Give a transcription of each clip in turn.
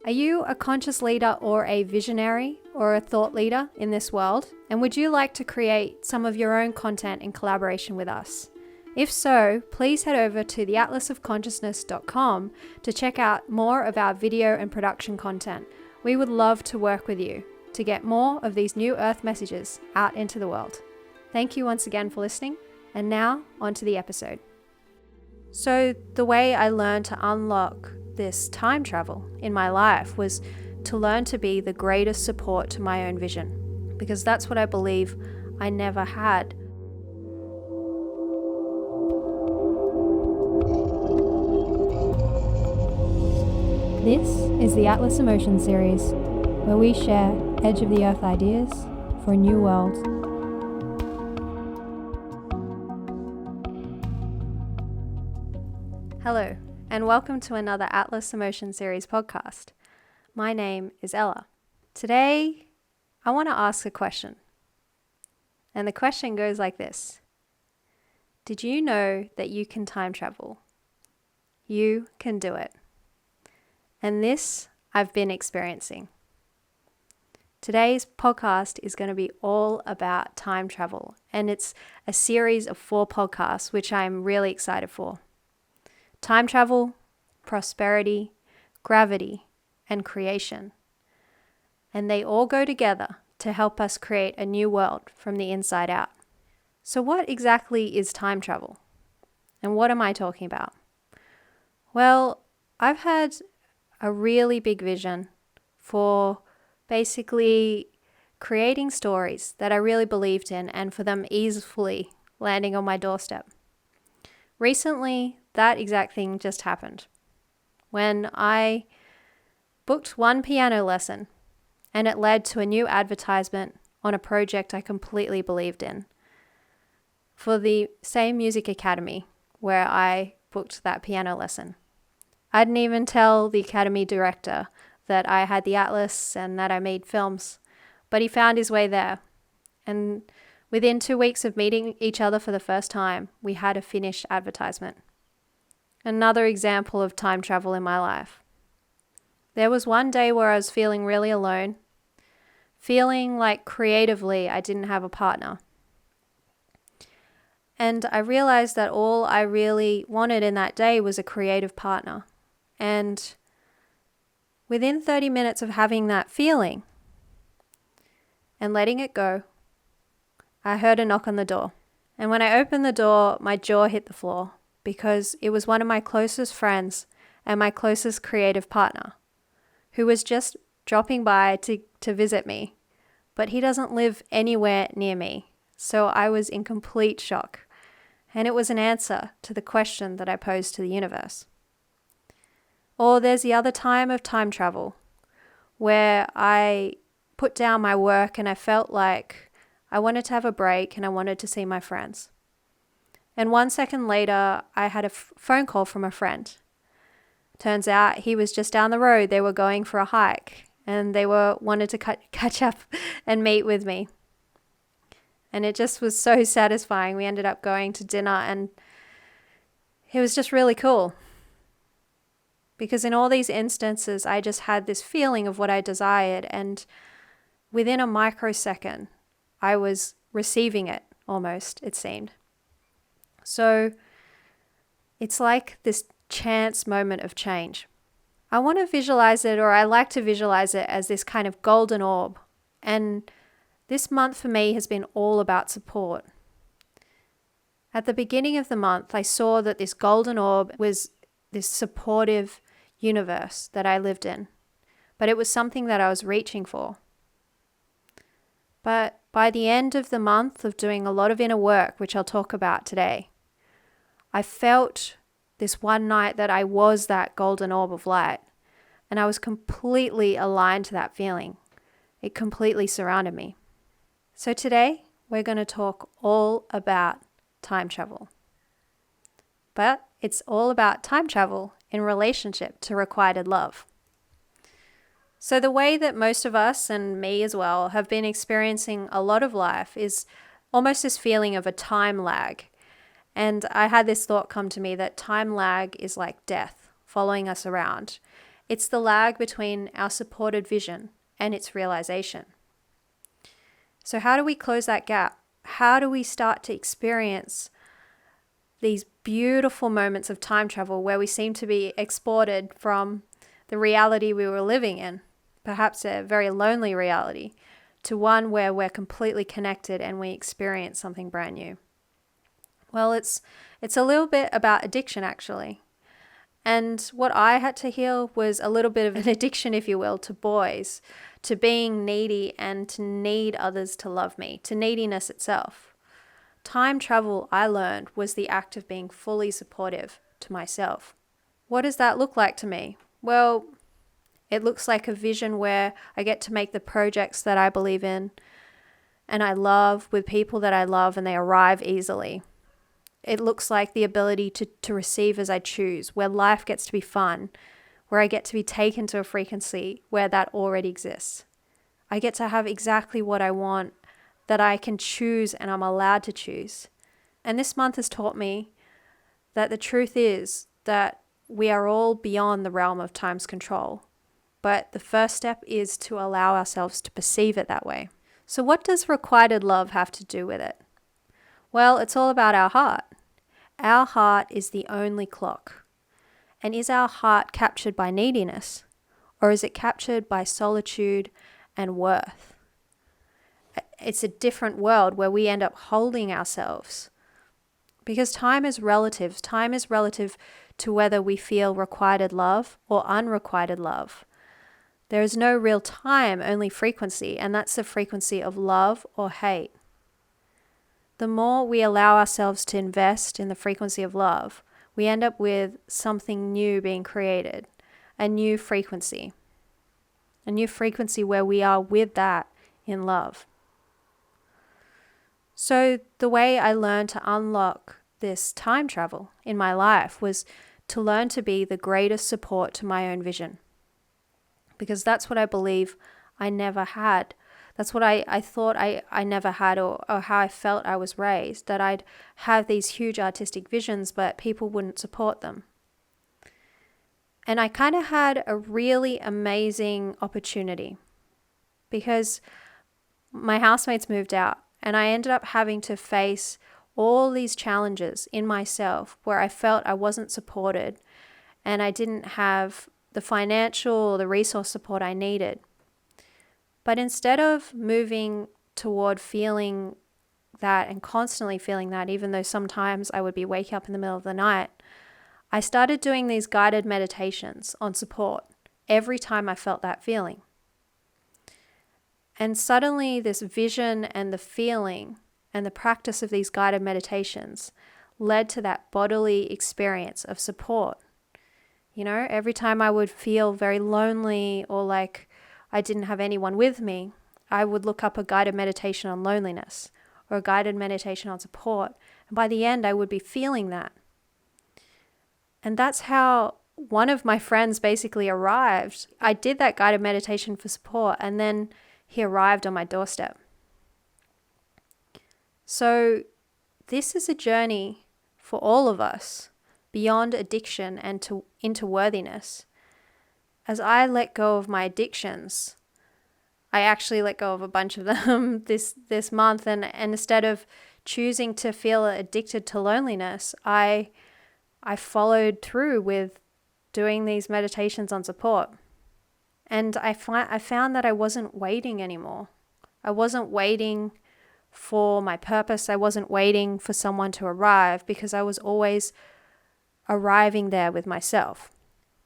Are you a conscious leader or a visionary or a thought leader in this world? And would you like to create some of your own content in collaboration with us? If so, please head over to theatlasofconsciousness.com to check out more of our video and production content. We would love to work with you to get more of these new Earth messages out into the world. Thank you once again for listening. And now, on to the episode. So the way I learned to unlock this time travel in my life was to learn to be the greatest support to my own vision, because that's what I believe I never had. This is the Atlas Emotion Series, where we share edge of the earth ideas for a new world. Hello, and welcome to another Atlas Emotion Series podcast. My name is Ella. Today, I want to ask a question. And the question goes like this. Did you know that you can time travel? You can do it. And this I've been experiencing. Today's podcast is going to be all about time travel, and it's a series of 4 podcasts, which I'm really excited for. Time travel, prosperity, gravity, and creation. And they all go together to help us create a new world from the inside out. So what exactly is time travel? And what am I talking about? Well, I've had a really big vision for basically creating stories that I really believed in and for them easily landing on my doorstep. Recently, that exact thing just happened when I booked one piano lesson and it led to a new advertisement on a project I completely believed in for the same music academy where I booked that piano lesson. I didn't even tell the academy director that I had the Atlas and that I made films, but he found his way there. And within 2 weeks of meeting each other for the first time, we had a finished advertisement. Another example of time travel in my life. There was one day where I was feeling really alone, feeling like creatively I didn't have a partner. And I realized that all I really wanted in that day was a creative partner. And within 30 minutes of having that feeling and letting it go, I heard a knock on the door. And when I opened the door, my jaw hit the floor because it was one of my closest friends and my closest creative partner who was just dropping by to visit me. But he doesn't live anywhere near me. So I was in complete shock. And it was an answer to the question that I posed to the universe. Or there's the other time of time travel where I put down my work and I felt like I wanted to have a break and I wanted to see my friends. And 1 second later, I had a phone call from a friend. Turns out he was just down the road. They were going for a hike and they wanted to catch up and meet with me. And it just was so satisfying. We ended up going to dinner and it was just really cool. Because in all these instances, I just had this feeling of what I desired, and within a microsecond, I was receiving it almost, it seemed. So it's like this chance moment of change. I want to visualize it, or I like to visualize it as this kind of golden orb. And this month for me has been all about support. At the beginning of the month, I saw that this golden orb was this supportive universe that I lived in, but it was something that I was reaching for. But by the end of the month of doing a lot of inner work, which I'll talk about today, I felt this one night that I was that golden orb of light, and I was completely aligned to that feeling. It completely surrounded me. So today, we're going to talk all about time travel. But it's all about time travel in relationship to requited love. So the way that most of us, and me as well, have been experiencing a lot of life is almost this feeling of a time lag. And I had this thought come to me that time lag is like death following us around. It's the lag between our supported vision and its realization. So how do we close that gap? How do we start to experience these beautiful moments of time travel where we seem to be exported from the reality we were living in, perhaps a very lonely reality, to one where we're completely connected and we experience something brand new? Well, it's a little bit about addiction, actually. And what I had to heal was a little bit of an addiction, if you will, to boys, to being needy and to need others to love me, to neediness itself. Time travel, I learned, was the act of being fully supportive to myself. What does that look like to me? Well, it looks like a vision where I get to make the projects that I believe in and I love with people that I love, and they arrive easily. It looks like the ability to receive as I choose, where life gets to be fun, where I get to be taken to a frequency where that already exists. I get to have exactly what I want, that I can choose and I'm allowed to choose. And this month has taught me that the truth is that we are all beyond the realm of time's control. But the first step is to allow ourselves to perceive it that way. So what does requited love have to do with it? Well, it's all about our heart. Our heart is the only clock. And is our heart captured by neediness, or is it captured by solitude and worth? It's a different world where we end up holding ourselves. Because time is relative. Time is relative to whether we feel requited love or unrequited love. There is no real time, only frequency, and that's the frequency of love or hate. The more we allow ourselves to invest in the frequency of love, we end up with something new being created, a new frequency where we are with that in love. So the way I learned to unlock this time travel in my life was to learn to be the greatest support to my own vision. Because that's what I believe I never had. That's what I thought I never had, or how I felt I was raised, that I'd have these huge artistic visions, but people wouldn't support them. And I kind of had a really amazing opportunity because my housemates moved out and I ended up having to face all these challenges in myself where I felt I wasn't supported and I didn't have the financial or the resource support I needed. But instead of moving toward feeling that and constantly feeling that, even though sometimes I would be waking up in the middle of the night, I started doing these guided meditations on support every time I felt that feeling. And suddenly this vision and the feeling and the practice of these guided meditations led to that bodily experience of support. You know, every time I would feel very lonely or like I didn't have anyone with me, I would look up a guided meditation on loneliness or a guided meditation on support. And by the end, I would be feeling that. And that's how one of my friends basically arrived. I did that guided meditation for support, and then he arrived on my doorstep. So this is a journey for all of us beyond addiction and into worthiness. As I let go of my addictions, I actually let go of a bunch of them this month, and instead of choosing to feel addicted to loneliness, I followed through with doing these meditations on support. And I found that I wasn't waiting anymore. I wasn't waiting for my purpose. I wasn't waiting for someone to arrive because I was always arriving there with myself.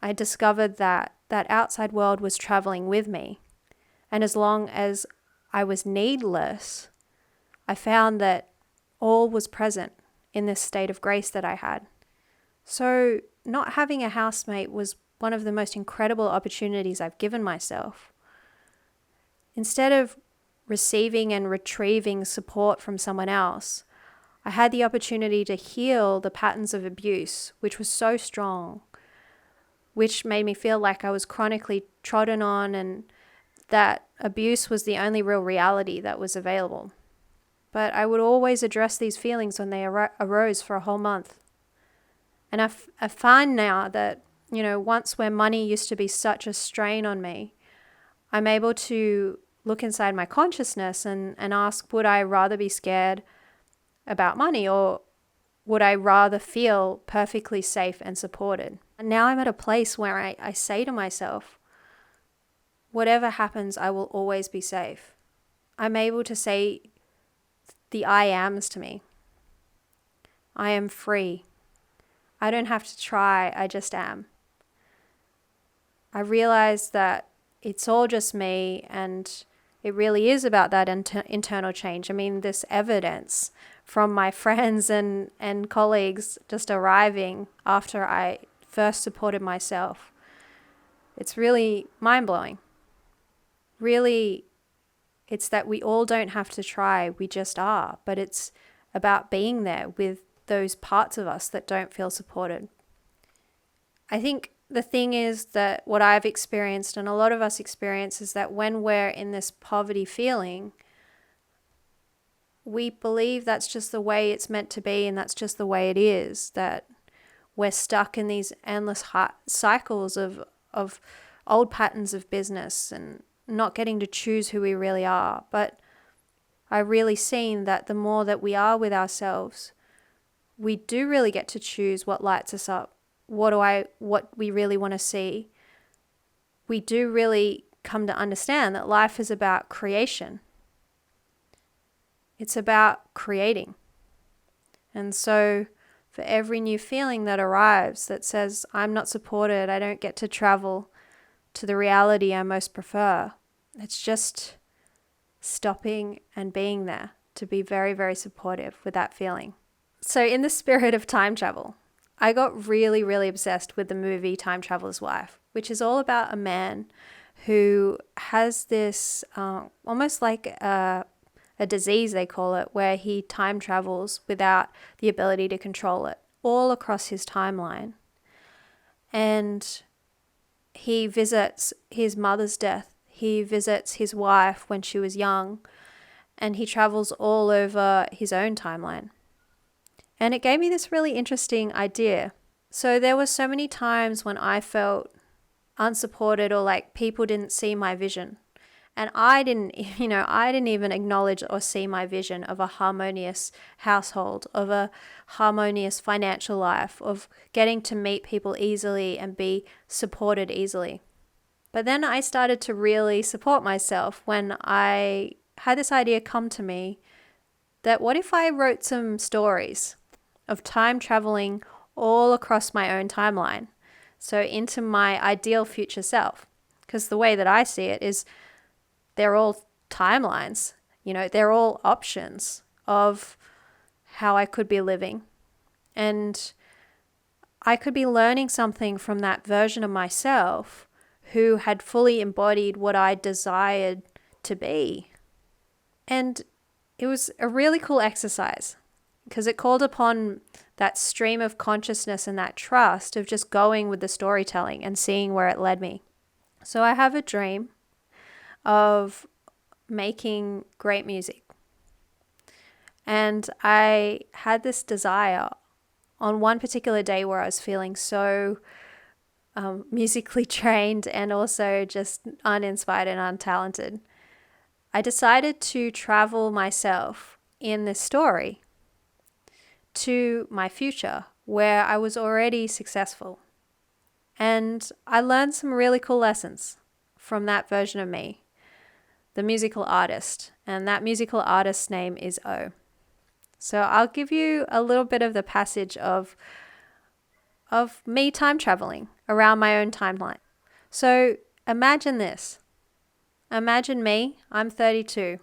I discovered that outside world was traveling with me. And as long as I was needless, I found that all was present in this state of grace that I had. So not having a housemate was one of the most incredible opportunities I've given myself. Instead of receiving and retrieving support from someone else, I had the opportunity to heal the patterns of abuse, which was so strong, which made me feel like I was chronically trodden on and that abuse was the only real reality that was available. But I would always address these feelings when they arose for a whole month. And I find now that once where money used to be such a strain on me, I'm able to look inside my consciousness and ask, would I rather be scared about money, or would I rather feel perfectly safe and supported? And now I'm at a place where I say to myself, whatever happens, I will always be safe. I'm able to say the I ams to me. I am free. I don't have to try, I just am. I realize that it's all just me, and it really is about that internal change. I mean, this evidence from my friends and colleagues just arriving after I first supported myself, it's really mind-blowing. Really, it's that we all don't have to try, we just are. But it's about being there with those parts of us that don't feel supported. I think the thing is that what I've experienced, and a lot of us experience, is that when we're in this poverty feeling, we believe that's just the way it's meant to be, and that's just the way it is, that we're stuck in these endless cycles of old patterns of business and not getting to choose who we really are. But I've really seen that the more that we are with ourselves, we do really get to choose what lights us up, what we really want to see. We do really come to understand that life is about creation. It's about creating. And so for every new feeling that arrives that says, I'm not supported, I don't get to travel to the reality I most prefer, it's just stopping and being there to be very, very supportive with that feeling. So in the spirit of time travel, I got really, really obsessed with the movie Time Traveler's Wife, which is all about a man who has this almost like a disease, they call it, where he time travels without the ability to control it, all across his timeline. And he visits his mother's death. He visits his wife when she was young, and he travels all over his own timeline. And it gave me this really interesting idea. So there were so many times when I felt unsupported, or like people didn't see my vision. And I didn't even acknowledge or see my vision of a harmonious household, of a harmonious financial life, of getting to meet people easily and be supported easily. But then I started to really support myself when I had this idea come to me that what if I wrote some stories of time traveling all across my own timeline, so into my ideal future self? Because the way that I see it is they're all timelines, they're all options of how I could be living. And I could be learning something from that version of myself who had fully embodied what I desired to be. And it was a really cool exercise because it called upon that stream of consciousness and that trust of just going with the storytelling and seeing where it led me. So I have a dream of making great music. And I had this desire on one particular day where I was feeling so musically trained and also just uninspired and untalented. I decided to travel myself in this story to my future where I was already successful. And I learned some really cool lessons from that version of me, the musical artist. And that musical artist's name is O. So I'll give you a little bit of the passage of me time traveling around my own timeline. So imagine this. Imagine me, I'm 32,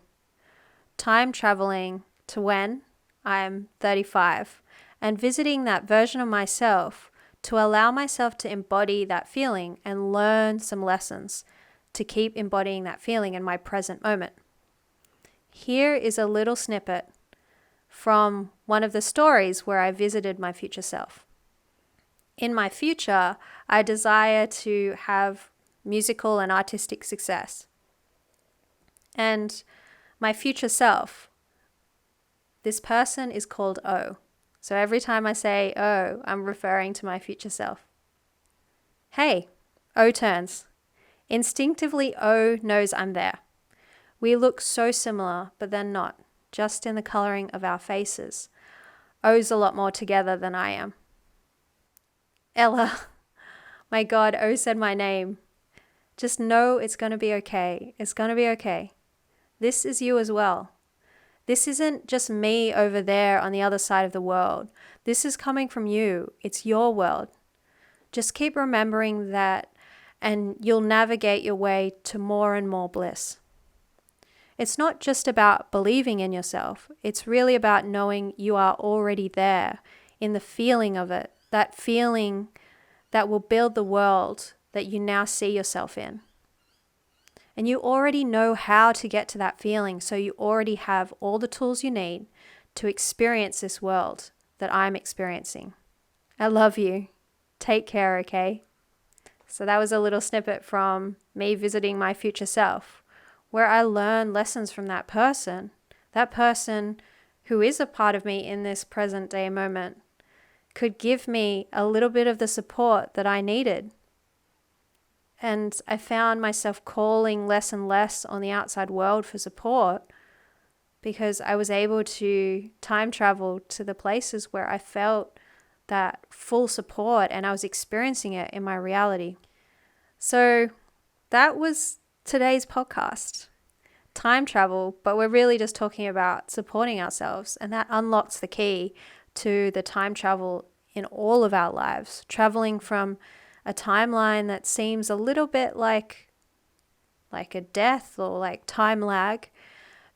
time traveling to when I'm 35 and visiting that version of myself to allow myself to embody that feeling and learn some lessons to keep embodying that feeling in my present moment. Here is a little snippet from one of the stories where I visited my future self. In my future, I desire to have musical and artistic success. And my future self, this person is called O. So every time I say O, I'm referring to my future self. Hey, O turns. Instinctively, O knows I'm there. We look so similar, but they're not, just in the coloring of our faces. O's a lot more together than I am. Ella, my God, O said my name. Just know it's going to be okay. It's going to be okay. This is you as well. This isn't just me over there on the other side of the world. This is coming from you. It's your world. Just keep remembering that, and you'll navigate your way to more and more bliss. It's not just about believing in yourself. It's really about knowing you are already there in the feeling of it, that feeling that will build the world that you now see yourself in. And you already know how to get to that feeling, so you already have all the tools you need to experience this world that I'm experiencing. I love you. Take care, okay? So that was a little snippet from me visiting my future self, where I learned lessons from that person who is a part of me in this present day moment, could give me a little bit of the support that I needed. And I found myself calling less and less on the outside world for support because I was able to time travel to the places where I felt that full support and I was experiencing it in my reality. So that was today's podcast. Time travel, but we're really just talking about supporting ourselves, and that unlocks the key to the time travel in all of our lives, traveling from a timeline that seems a little bit like a death or like time lag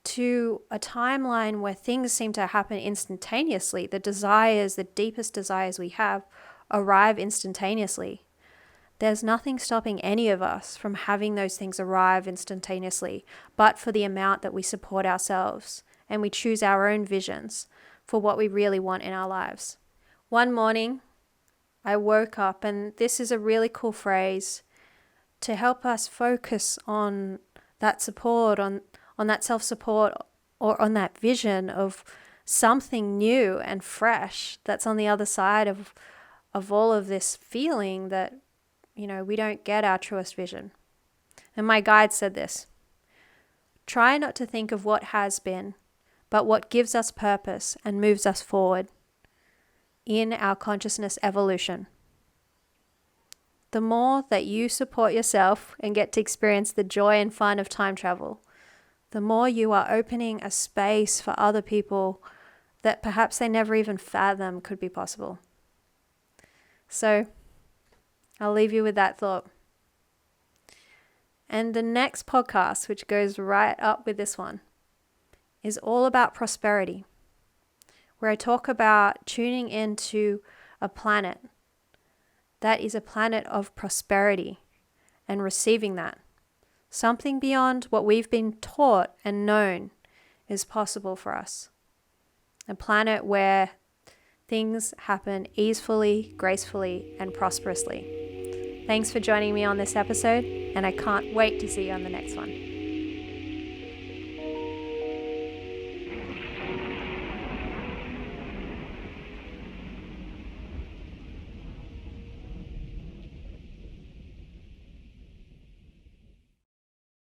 to a timeline where things seem to happen instantaneously. The desires, the deepest desires we have, arrive instantaneously. There's nothing stopping any of us from having those things arrive instantaneously, but for the amount that we support ourselves and we choose our own visions for what we really want in our lives. One morning, I woke up, and this is a really cool phrase to help us focus on that support, on that self-support, or on that vision of something new and fresh that's on the other side of all of this feeling that, we don't get our truest vision. And my guide said this: try not to think of what has been, but what gives us purpose and moves us forward in our consciousness evolution. The more that you support yourself and get to experience the joy and fun of time travel, the more you are opening a space for other people that perhaps they never even fathomed could be possible. So I'll leave you with that thought. And the next podcast, which goes right up with this one, is all about prosperity, where I talk about tuning into a planet that is a planet of prosperity and receiving that. Something beyond what we've been taught and known is possible for us. A planet where things happen easefully, gracefully, and prosperously. Thanks for joining me on this episode, and I can't wait to see you on the next one.